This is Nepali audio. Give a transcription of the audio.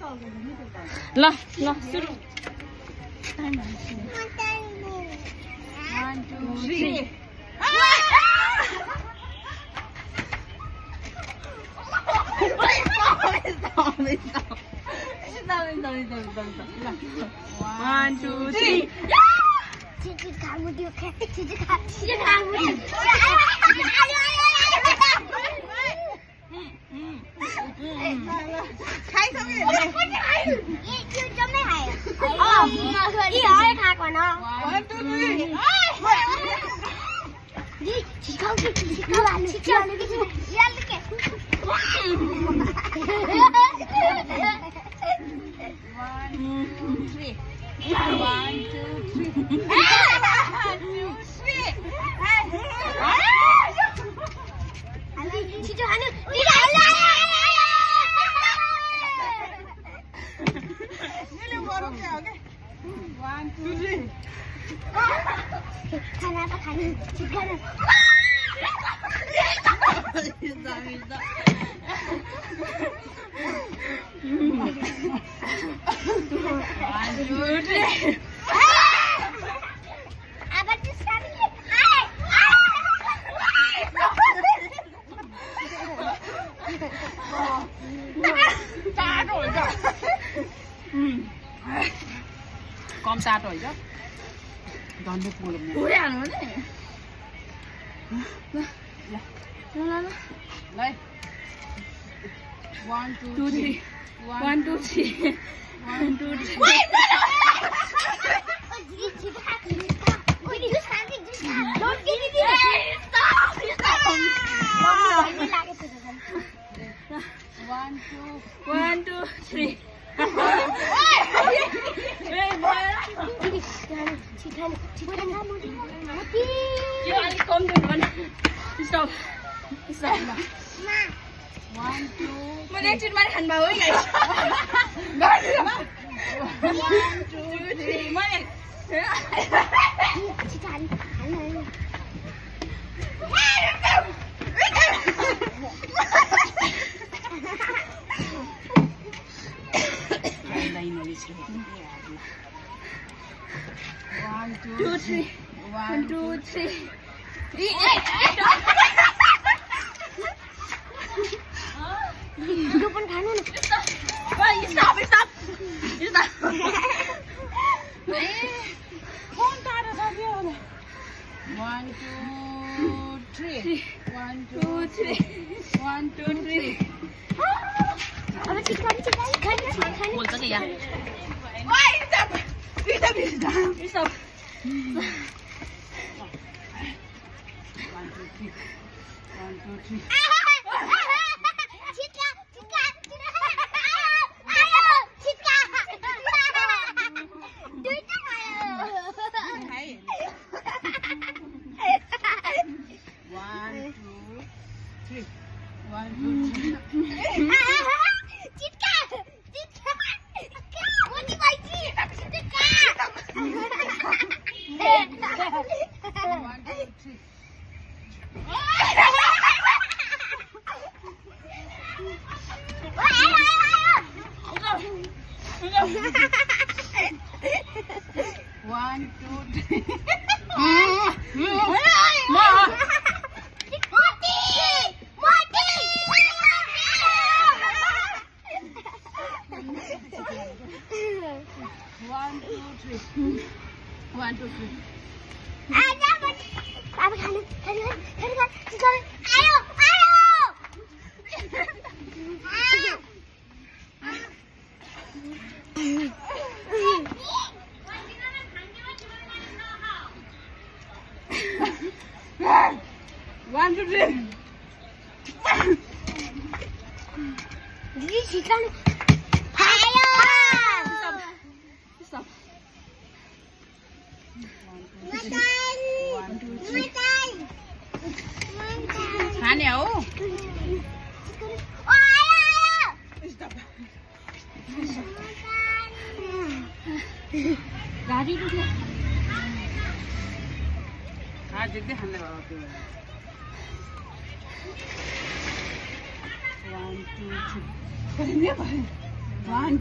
ल ल सुरु 1 2 3 1 2 3 कम साटो हैन धन्ने पुरो पुरै हाल्नु नि ल ल ल 1 2 3 1 2 3 1 2 3 1 2 3 Stop. Stop. 1 2 Mana cin mana kan bau guys. 1 2 3 mana? One, two, three. 1 2 3 Lu pun खानु न stop stop फोन टाढो छ के होला 1 2 3 1 2 3 1 2 3 अब खाने बोल्छ के यार ओइ stop 1 2 3 1 2 3 खाने हो गाडी रुक्यो आज देख्दै खाने भयो त्यो 1 2 3 1